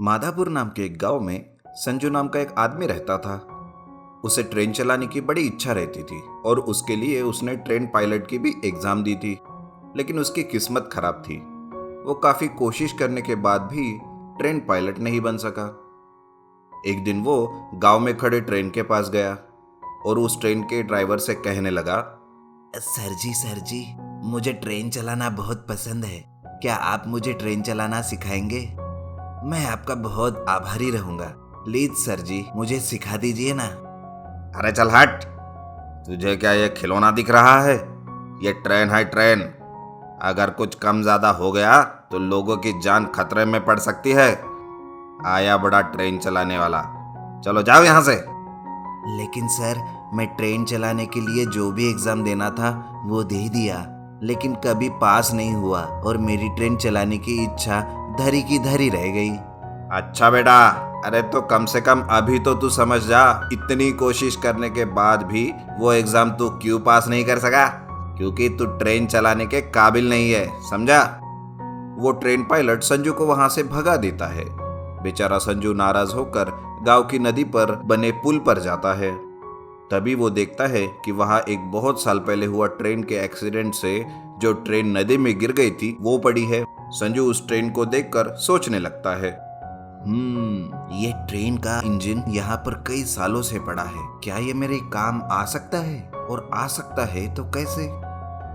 माधापुर नाम के एक गांव में संजू नाम का एक आदमी रहता था। उसे ट्रेन चलाने की बड़ी इच्छा रहती थी और उसके लिए उसने ट्रेन पायलट की भी एग्जाम दी थी, लेकिन उसकी किस्मत खराब थी। वो काफी कोशिश करने के बाद भी ट्रेन पायलट नहीं बन सका। एक दिन वो गांव में खड़े ट्रेन के पास गया और उस ट्रेन के ड्राइवर से कहने लगा, सर जी, मुझे ट्रेन चलाना बहुत पसंद है। क्या आप मुझे ट्रेन चलाना सिखाएंगे? मैं आपका बहुत आभारी रहूंगा। प्लीज सर जी, मुझे सिखा दीजिए ना। अरे चल हट, तुझे क्या ये खिलौना दिख रहा है? ये ट्रेन है, ट्रेन। अगर कुछ कम ज्यादा हो गया तो लोगों की जान खतरे में पड़ सकती है। आया बड़ा ट्रेन चलाने वाला, चलो जाओ यहाँ से। लेकिन सर, मैं ट्रेन चलाने के लिए जो भी एग्जाम देना था वो दे दिया, लेकिन कभी पास नहीं हुआ और मेरी ट्रेन चलाने की इच्छा धरी की धरी रह गई। अच्छा बेटा, अरे तो कम से कम अभी तो तू समझ जा, इतनी कोशिश करने के बाद भी वो एग्जाम तू क्यों पास नहीं कर सका? क्योंकि तू ट्रेन चलाने के काबिल नहीं है, समझा? वो ट्रेन पायलट संजू को वहां से भगा देता है। बेचारा संजू नाराज होकर गांव की नदी पर बने पुल पर जाता है। तभी वो देखता है कि वहां एक बहुत साल पहले हुआ ट्रेन के एक्सीडेंट से जो ट्रेन नदी में गिर गई थी वो पड़ी है। संजू उस ट्रेन को देखकर सोचने लगता है, ये ट्रेन का इंजन यहाँ पर कई सालों से पड़ा है। क्या ये मेरे काम आ सकता है? और आ सकता है तो कैसे?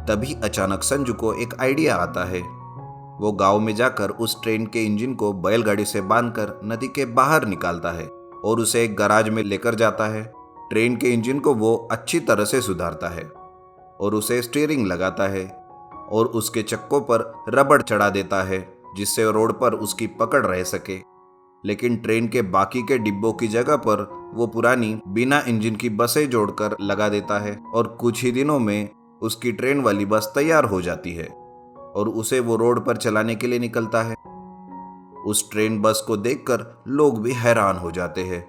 तभी अचानक संजू को एक आइडिया आता है। वो गांव में जाकर उस ट्रेन के इंजन को बैलगाड़ी से बांधकर नदी के बाहर निकालता है और उसे एक गैराज में लेकर जाता है। ट्रेन के इंजन को वो अच्छी तरह से सुधारता है और उसे स्टीयरिंग लगाता है और उसके चक्कों पर रबड़ चढ़ा देता है जिससे रोड पर उसकी पकड़ रह सके। लेकिन ट्रेन के बाकी के डिब्बों की जगह पर वो पुरानी बिना इंजन की बसें जोड़कर लगा देता है और कुछ ही दिनों में उसकी ट्रेन वाली बस तैयार हो जाती है और उसे वो रोड पर चलाने के लिए निकलता है। उस ट्रेन बस को देखकर लोग भी हैरान हो जाते हैं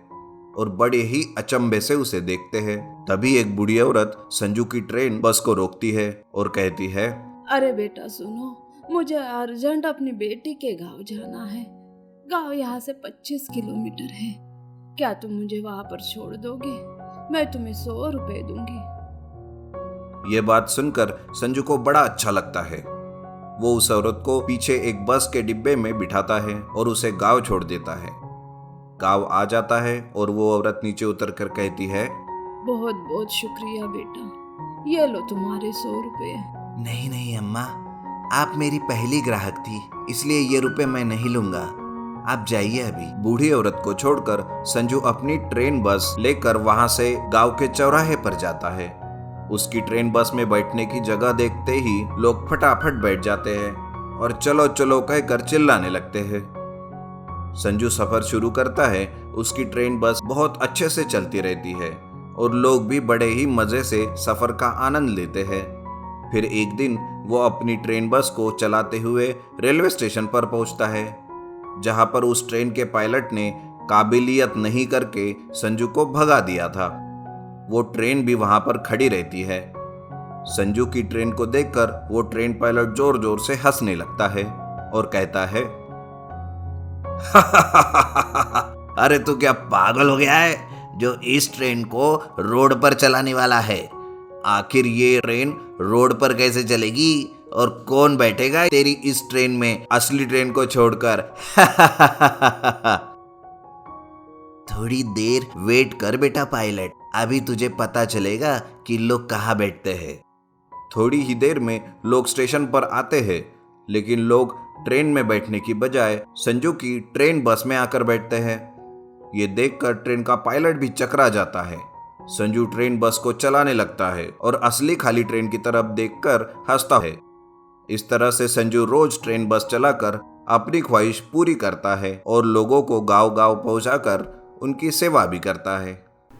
और बड़े ही अचंभे से उसे देखते हैं। तभी एक बूढ़ी औरत संजू की ट्रेन बस को रोकती है और कहती है, अरे बेटा सुनो, मुझे अर्जेंट अपनी बेटी के गांव जाना है। गांव यहाँ से 25 किलोमीटर है। क्या तुम मुझे वहां पर छोड़ दोगे? मैं तुम्हें 100 रुपए दूंगी। ये बात सुनकर संजू को बड़ा अच्छा लगता है। वो उस औरत को पीछे एक बस के डिब्बे में बिठाता है और उसे गांव छोड़ देता है। गांव आ जाता है और वो औरत नीचे उतर कर कहती है, बहुत बहुत शुक्रिया बेटा, ये लो तुम्हारे 100 रुपए। नहीं अम्मा, आप मेरी पहली ग्राहक थी, इसलिए ये रुपए मैं नहीं लूंगा। आप जाइए अभी। बूढ़ी औरत को छोड़कर संजू अपनी ट्रेन बस लेकर वहां से गांव के चौराहे पर जाता है। उसकी ट्रेन बस में बैठने की जगह देखते ही लोग फटाफट बैठ जाते हैं और चलो चलो कहकर चिल्लाने लगते हैं। संजू सफर शुरू करता है। उसकी ट्रेन बस बहुत अच्छे से चलती रहती है और लोग भी बड़े ही मजे से सफर का आनंद लेते हैं। फिर एक दिन वो अपनी ट्रेन बस को चलाते हुए रेलवे स्टेशन पर पहुंचता है, जहां पर उस ट्रेन के पायलट ने काबिलियत नहीं करके संजू को भगा दिया था। वो ट्रेन भी वहां पर खड़ी रहती है। संजू की ट्रेन को देखकर वो ट्रेन पायलट जोर जोर से हंसने लगता है और कहता है, अरे तू क्या पागल हो गया है जो इस ट्रेन को रोड पर चलाने वाला है? आखिर ये ट्रेन रोड पर कैसे चलेगी और कौन बैठेगा तेरी इस ट्रेन में, असली ट्रेन को छोड़कर? थोड़ी देर वेट कर बेटा पायलट, अभी तुझे पता चलेगा कि लोग कहाँ बैठते हैं। थोड़ी ही देर में लोग स्टेशन पर आते हैं, लेकिन लोग ट्रेन में बैठने की बजाय संजू की ट्रेन बस में आकर बैठते हैं। ये देखकर ट्रेन का पायलट भी चकरा जाता है। संजू ट्रेन बस को चलाने लगता है और असली खाली ट्रेन की तरफ देखकर हंसता है। इस तरह से संजू रोज ट्रेन बस चलाकर अपनी ख्वाहिश पूरी करता है और लोगों को गांव गांव पहुंचाकर उनकी सेवा भी करता है।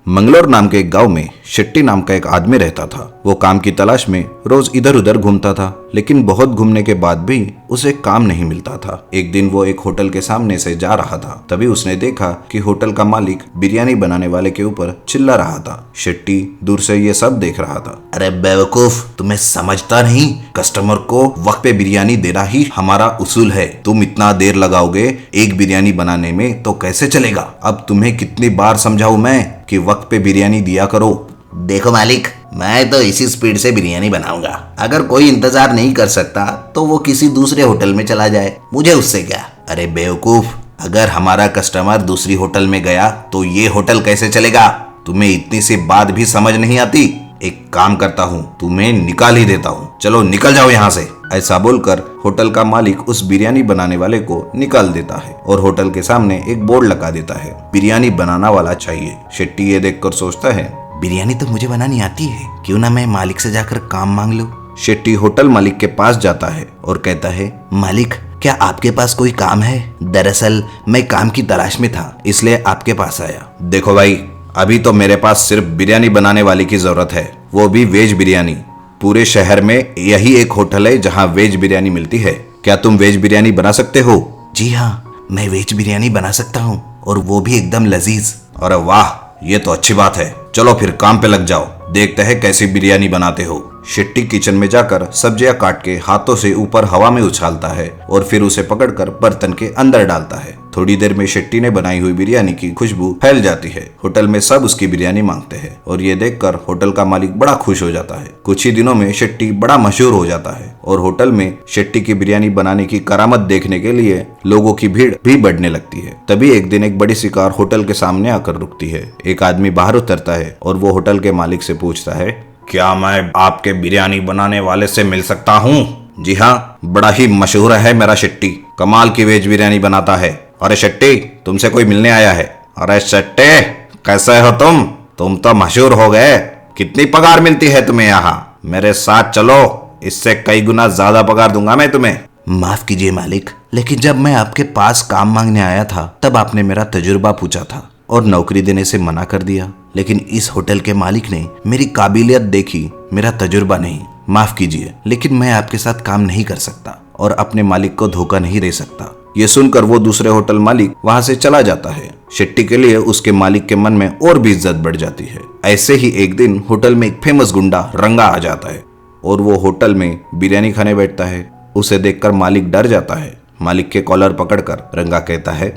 मंगलोर नाम के एक गांव में शेट्टी नाम का एक आदमी रहता था। वो काम की तलाश में रोज इधर उधर घूमता था, लेकिन बहुत घूमने के बाद भी उसे काम नहीं मिलता था। एक दिन वो एक होटल के सामने से जा रहा था, तभी उसने देखा कि होटल का मालिक बिरयानी बनाने वाले के ऊपर चिल्ला रहा था। शेट्टी दूर से ये सब देख रहा था। अरे बेवकूफ, तुम्हें समझता नहीं? कस्टमर को वक्त पे बिरयानी देना ही हमारा उसूल है। तुम इतना देर लगाओगे एक बिरयानी बनाने में तो कैसे चलेगा? अब तुम्हें कितनी बार समझाऊं मैं कि वक्त पे बिरयानी दिया करो। देखो मालिक, मैं तो इसी स्पीड से बिरयानी बनाऊंगा। अगर कोई इंतजार नहीं कर सकता तो वो किसी दूसरे होटल में चला जाए, मुझे उससे क्या। अरे बेवकूफ, अगर हमारा कस्टमर दूसरी होटल में गया तो ये होटल कैसे चलेगा? तुम्हें इतनी सी बात भी समझ नहीं आती? एक काम करता हूँ, तुम्हें निकाल ही देता हूँ। चलो निकल जाओ यहाँ से। ऐसा बोलकर होटल का मालिक उस बिरयानी बनाने वाले को निकाल देता है और होटल के सामने एक बोर्ड लगा देता है, बिरयानी बनाना वाला चाहिए। शेट्टी ये देखकर सोचता है, बिरयानी तो मुझे बनानी आती है, क्यों ना मैं मालिक से जाकर काम मांग लूं। शेट्टी होटल मालिक के पास जाता है और कहता है, मालिक, क्या आपके पास कोई काम है? दरअसल मैं काम की तलाश में था, इसलिए आपके पास आया। देखो भाई, अभी तो मेरे पास सिर्फ बिरयानी बनाने वाले की जरूरत है, वो भी वेज बिरयानी। पूरे शहर में यही एक होटल है जहाँ वेज बिरयानी मिलती है। क्या तुम वेज बिरयानी बना सकते हो? जी हाँ, मैं वेज बिरयानी बना सकता हूँ, और वो भी एकदम लजीज। अरे वाह, ये तो अच्छी बात है। चलो फिर काम पे लग जाओ, देखते हैं कैसी बिरयानी बनाते हो। शेट्टी किचन में जाकर सब्जियां काट के हाथों से ऊपर हवा में उछालता है और फिर उसे पकड़कर बर्तन के अंदर डालता है। थोड़ी देर में शेट्टी ने बनाई हुई बिरयानी की खुशबू फैल जाती है। होटल में सब उसकी बिरयानी मांगते हैं और ये देखकर होटल का मालिक बड़ा खुश हो जाता है। कुछ ही दिनों में शेट्टी बड़ा मशहूर हो जाता है और होटल में शेट्टी की बिरयानी बनाने की करामत देखने के लिए लोगों की भीड़ भी बढ़ने लगती है। तभी एक दिन एक बड़ी सी कार होटल के सामने आकर रुकती है। एक आदमी बाहर उतरता है और वो होटल के मालिक से पूछता है, क्या मैं आपके बिरयानी बनाने वाले से मिल सकता हूँ? जी हाँ, बड़ा ही मशहूर है मेरा शेट्टी, कमाल की वेज बिरयानी बनाता है। अरे शेट्टी, तुमसे कोई मिलने आया है। अरे शेट्टी, कैसे हो तुम? तुम तो मशहूर हो गए। कितनी पगार मिलती है तुम्हें यहाँ? मेरे साथ चलो, इससे कई गुना ज्यादा पगार दूंगा मैं तुम्हें। माफ कीजिए मालिक, लेकिन जब मैं आपके पास काम मांगने आया था तब आपने मेरा तजुर्बा पूछा था और नौकरी देने से मना कर दिया। लेकिन इस होटल के मालिक ने मेरी काबिलियत देखी, मेरा तजुर्बा नहीं। माफ कीजिए, लेकिन मैं आपके साथ काम नहीं कर सकता और अपने मालिक को धोखा नहीं दे सकता। ये सुनकर वो दूसरे होटल मालिक वहां से चला जाता है। शेट्टी के लिए उसके मालिक के मन में और भी इज्जत बढ़ जाती है। ऐसे ही एक दिन होटल में एक फेमस गुंडा रंगा आ जाता है और वो होटल में बिरयानी खाने बैठता है। उसे देखकर मालिक डर जाता है। मालिक के कॉलर पकड़कर रंगा कहता है,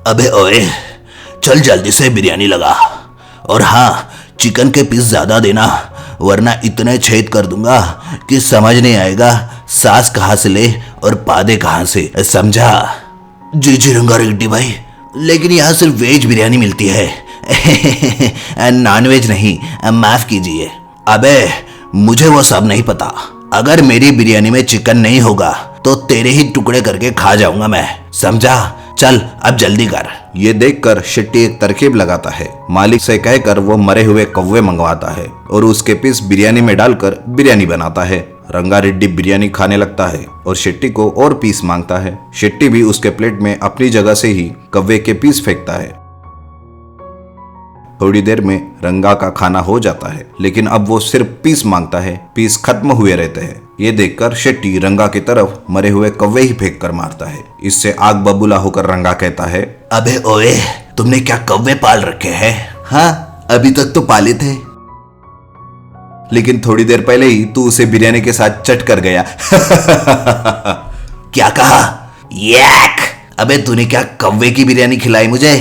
अबे ओए, चल जल्दी से बिरयानी लगा, और हाँ, चिकन के पीस ज्यादा देना, वरना इतने छेद कर दूंगा कि समझ नहीं आएगा सास कहाँ से ले और पादे कहाँ से, समझा? जी जी रंगा रेड्डी भाई, लेकिन यहाँ सिर्फ वेज बिरयानी मिलती है नॉन वेज नहीं, माफ कीजिए। अबे मुझे वो सब नहीं पता। अगर मेरी बिरयानी में चिकन नहीं होगा तो तेरे ही टुकड़े करके खा जाऊंगा मैं, समझा? चल अब जल्दी कर। ये देखकर शेट्टी एक तरकीब लगाता है। मालिक से कहकर वो मरे हुए कौवे मंगवाता है और उसके पीस बिरयानी में डालकर बिरयानी बनाता है। रंगा रेड्डी बिरयानी खाने लगता है और शेट्टी को और पीस मांगता है। शेट्टी भी उसके प्लेट में अपनी जगह से ही कौवे के पीस फेंकता है। थोड़ी देर में रंगा का खाना हो जाता है, लेकिन अब वो सिर्फ पीस मांगता है, पीस खत्म हुए रहते हैं। ये देखकर शेट्टी रंगा की तरफ मरे हुए कौवे ही फेंक कर मारता है। इससे आग बबूला होकर रंगा कहता है, अबे ओए, तुमने क्या कौवे पाल रखे हैं? हाँ, अभी तक तो पाले थे, लेकिन थोड़ी देर पहले ही तू उसे बिरयानी के साथ चट कर गया। क्या कहा? यैक! अबे तूने क्या कौवे की बिरयानी खिलाई मुझे?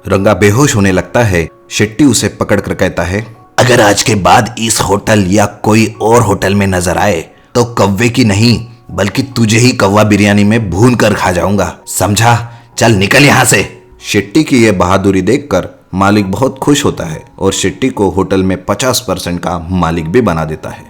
रंगा बेहोश होने लगता है। शेट्टी उसे पकड़कर कहता है, अगर आज के बाद इस होटल या कोई और होटल में नजर आए तो कौवे की नहीं बल्कि तुझे ही कौवा बिरयानी में भून कर खा जाऊंगा, समझा? चल निकल यहाँ से। शेट्टी की यह बहादुरी देखकर मालिक बहुत खुश होता है और शेट्टी को होटल में 50% का मालिक भी बना देता है।